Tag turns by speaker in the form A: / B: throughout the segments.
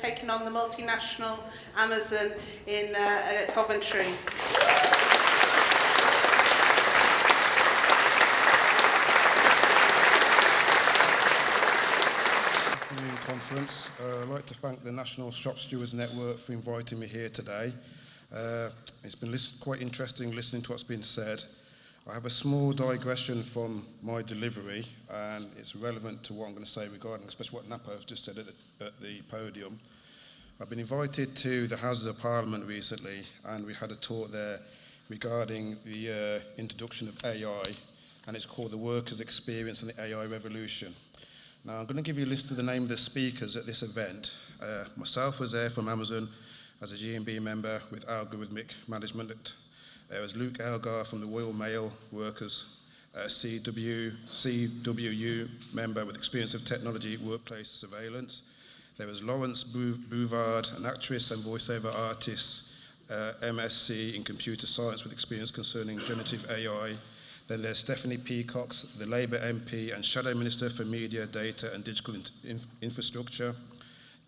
A: taking on the multinational Amazon in Coventry.
B: Conference. I'd like to thank the National Shop Stewards Network for inviting me here today. It's been quite interesting listening to what's been said. I have a small digression from my delivery, and it's relevant to what I'm going to say regarding, especially what Napo has just said at the podium. I've been invited to the Houses of Parliament recently, and we had a talk there regarding the introduction of AI, and it's called the Workers' Experience and the AI Revolution. Now, I'm going to give you a list of the name of the speakers at this event. Myself was there from Amazon as a GMB member with algorithmic management. There was Luke Elgar from the Royal Mail Workers, CWU member with experience of technology workplace surveillance. There was Lawrence Bouvard, an actress and voiceover artist, MSc in computer science with experience concerning generative AI. Then there's Stephanie Peacox, the Labour MP and Shadow Minister for Media, Data and Digital Infrastructure.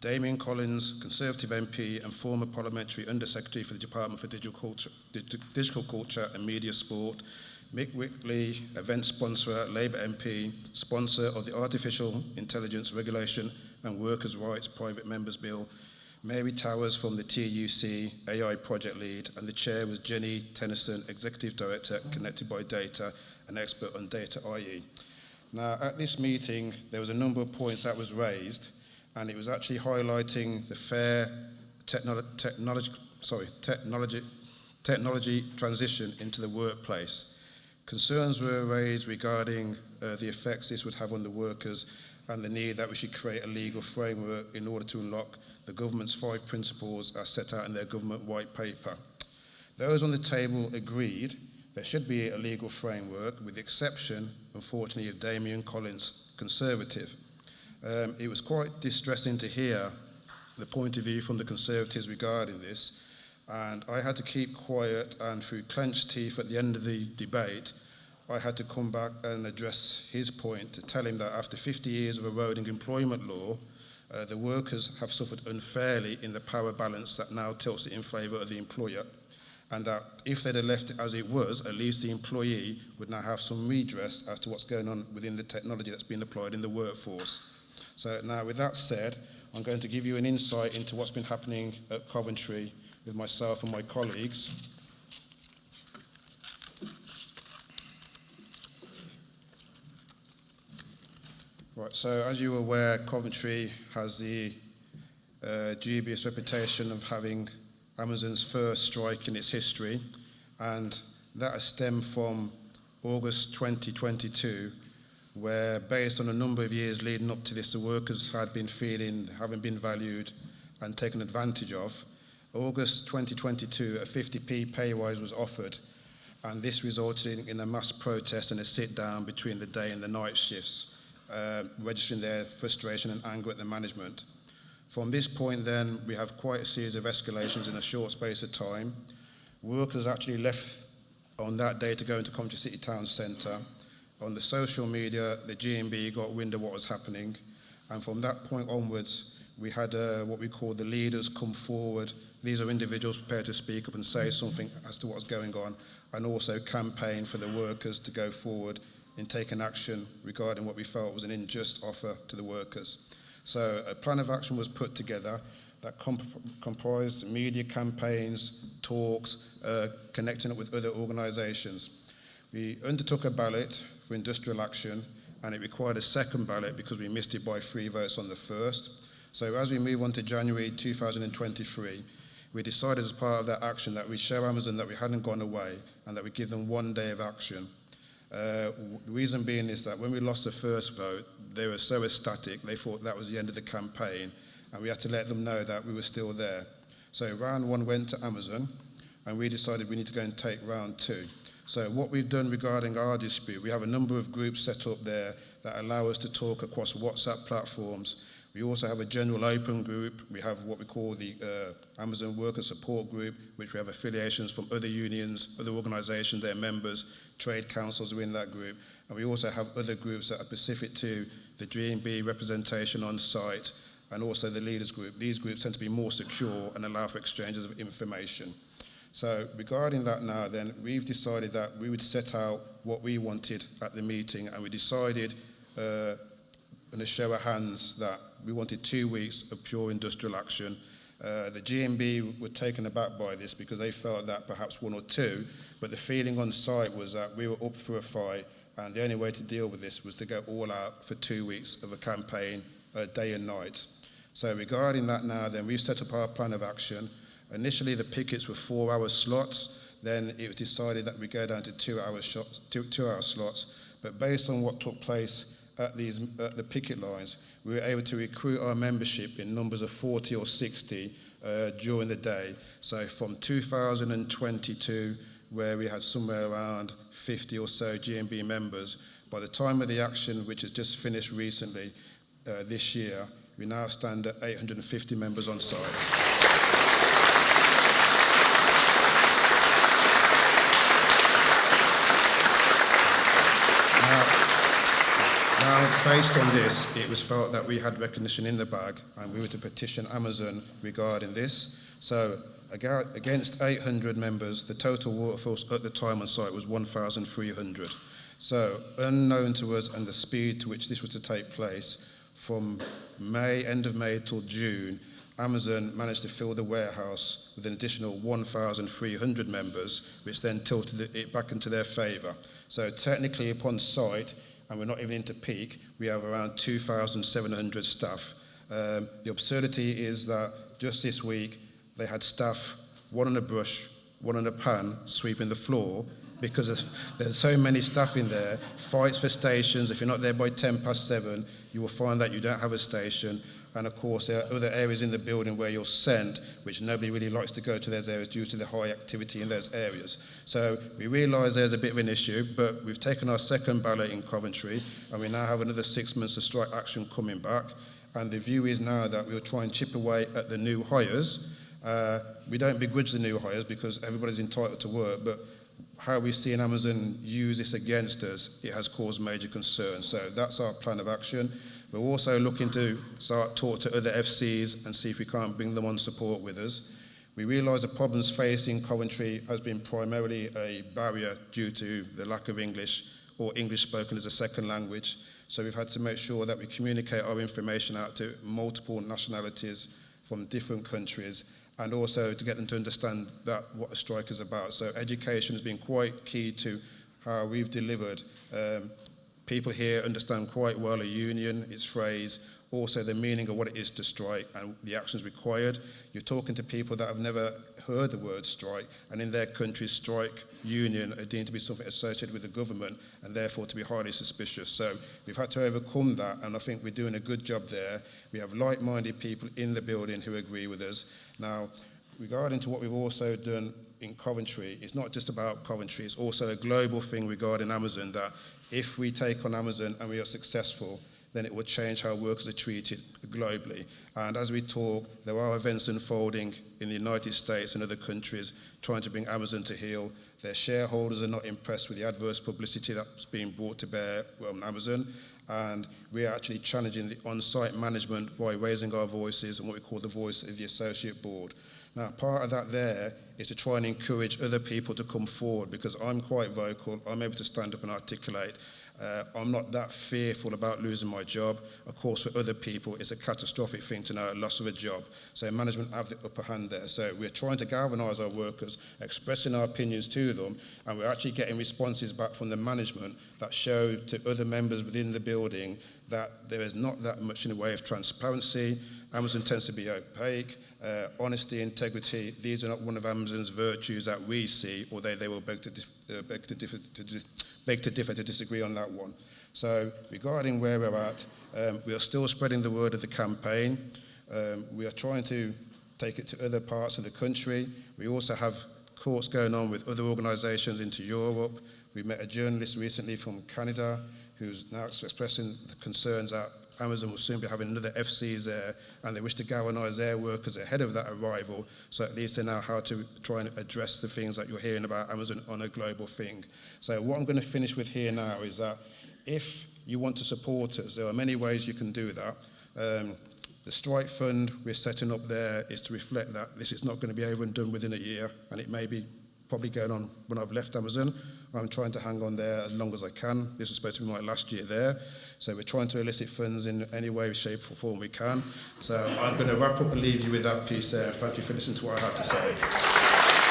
B: Damien Collins, Conservative MP and former Parliamentary Under-Secretary for the Department for Digital Culture and Media Sport. Mick Wickley, event sponsor, Labour MP, sponsor of the Artificial Intelligence Regulation and Workers' Rights Private Members Bill. Mary Towers from the TUC, AI project lead, and the chair was Jenny Tennyson, Executive Director, Connected by Data, an expert on data IE. Now, at this meeting, there was a number of points that was raised, and it was actually highlighting the fair technology transition into the workplace. Concerns were raised regarding the effects this would have on the workers and the need that we should create a legal framework in order to unlock the government's 5 principles as set out in their government white paper. Those on the table agreed there should be a legal framework, with the exception, unfortunately, of Damien Collins, Conservative. It was quite distressing to hear the point of view from the Conservatives regarding this, and I had to keep quiet, and through clenched teeth at the end of the debate, I had to come back and address his point to tell him that after 50 years of eroding employment law, the workers have suffered unfairly in the power balance that now tilts it in favour of the employer, and that if they'd have left it as it was, at least the employee would now have some redress as to what's going on within the technology that's been applied in the workforce. So now, with that said, I'm going to give you an insight into what's been happening at Coventry with myself and my colleagues. Right, so as you're aware, Coventry has the dubious reputation of having Amazon's first strike in its history, and that has stemmed from August 2022, where, based on a number of years leading up to this, the workers had been feeling haven't been valued and taken advantage of. August 2022, a 50p pay rise was offered, and this resulted in a mass protest and a sit-down between the day and the night shifts, registering their frustration and anger at the management. From this point then, we have quite a series of escalations in a short space of time. Workers actually left on that day to go into Coventry City Town Centre. On the social media, the GMB got wind of what was happening, and from that point onwards, we had what we call the leaders come forward. These are individuals prepared to speak up and say something as to what's going on, and also campaign for the workers to go forward in taking action regarding what we felt was an unjust offer to the workers. So a plan of action was put together that comprised media campaigns, talks, connecting up with other organisations. We undertook a ballot for industrial action, and it required a second ballot because we missed it by 3 votes on the first. So as we move on to January 2023, we decided as part of that action that we show Amazon that we hadn't gone away and that we give them 1 day of action. The reason being is that when we lost the first vote, they were so ecstatic, they thought that was the end of the campaign, and we had to let them know that we were still there. So round 1 went to Amazon, and we decided we need to go and take round 2. So what we've done regarding our dispute, we have a number of groups set up there that allow us to talk across WhatsApp platforms. We also have a general open group. We have what we call the Amazon Worker Support Group, which we have affiliations from other unions, other organisations, their members, trade councils are in that group. And we also have other groups that are specific to the GMB representation on site and also the leaders group. These groups tend to be more secure and allow for exchanges of information. So regarding that now then, we've decided that we would set out what we wanted at the meeting, and we decided in a show of hands that we wanted 2 weeks of pure industrial action. The GMB were taken aback by this because they felt that perhaps 1 or 2, but the feeling on site was that we were up for a fight, and the only way to deal with this was to go all out for 2 weeks of a campaign, day and night. So regarding that now then, we've set up our plan of action. Initially the pickets were 4-hour slots, then it was decided that we go down to 2-hour slots, but based on what took place at the picket lines, we were able to recruit our membership in numbers of 40 or 60 during the day. So from 2022, where we had somewhere around 50 or so GMB members, by the time of the action, which has just finished recently this year, we now stand at 850 members on site. Now, based on this, it was felt that we had recognition in the bag, and we were to petition Amazon regarding this. So, against 800 members, the total workforce at the time on site was 1,300. So, unknown to us and the speed to which this was to take place, from end of May till June, Amazon managed to fill the warehouse with an additional 1,300 members, which then tilted it back into their favour. So technically upon site, and we're not even into peak, we have around 2,700 staff. The absurdity is that just this week, they had staff, one on a brush, one on a pan, sweeping the floor, because there's so many staff in there, fights for stations. If you're not there by 7:10, you will find that you don't have a station. And of course, there are other areas in the building where you're sent, which nobody really likes to go to those areas due to the high activity in those areas. So we realise there's a bit of an issue, but we've taken our second ballot in Coventry, and we now have another 6 months of strike action coming back. And the view is now that we'll try and chip away at the new hires. We don't begrudge the new hires because everybody's entitled to work, but how we've seen Amazon use this against us, it has caused major concern. So that's our plan of action. We're also looking to start talk to other FCs and see if we can't bring them on support with us. We realise the problems faced in Coventry has been primarily a barrier due to the lack of English or English spoken as a second language. So we've had to make sure that we communicate our information out to multiple nationalities from different countries, and also to get them to understand that what a strike is about. So education has been quite key to how we've delivered. People here understand quite well a union, its phrase, also the meaning of what it is to strike and the actions required. You're talking to people that have never heard the word strike, and in their country, strike, union are deemed to be something associated with the government and therefore to be highly suspicious. So we've had to overcome that, and I think we're doing a good job there. We have like-minded people in the building who agree with us. Now, regarding to what we've also done in Coventry, it's not just about Coventry, it's also a global thing regarding Amazon, that if we take on Amazon and we are successful, then it will change how workers are treated globally. And as we talk, there are events unfolding in the United States and other countries trying to bring Amazon to heel. Their shareholders are not impressed with the adverse publicity that's being brought to bear on Amazon. And we are actually challenging the on-site management by raising our voices and what we call the voice of the associate board. Now, part of that there is to try and encourage other people to come forward, because I'm quite vocal, I'm able to stand up and articulate. I'm not that fearful about losing my job. Of course, for other people, it's a catastrophic thing to know a loss of a job. So management have the upper hand there. So we're trying to galvanise our workers, expressing our opinions to them, and we're actually getting responses back from the management that show to other members within the building that there is not that much in the way of transparency. Amazon tends to be opaque. Honesty, integrity, these are not one of Amazon's virtues that we see, although they will beg to differ to disagree on that one. So regarding where we're at, we are still spreading the word of the campaign. We are trying to take it to other parts of the country. We also have courts going on with other organisations into Europe. We met a journalist recently from Canada who's now expressing the concerns that Amazon will soon be having another FCs there, and they wish to galvanise their workers ahead of that arrival, so at least they know how to try and address the things that you're hearing about Amazon on a global thing. So what I'm going to finish with here now is that if you want to support us, there are many ways you can do that. The strike fund we're setting up there is to reflect that this is not going to be over and done within a year, and it may be probably going on when I've left Amazon. I'm trying to hang on there as long as I can. This is supposed to be my last year there. So we're trying to elicit funds in any way, shape or form we can. So I'm going to wrap up and leave you with that piece there. Thank you for listening to what I had to say.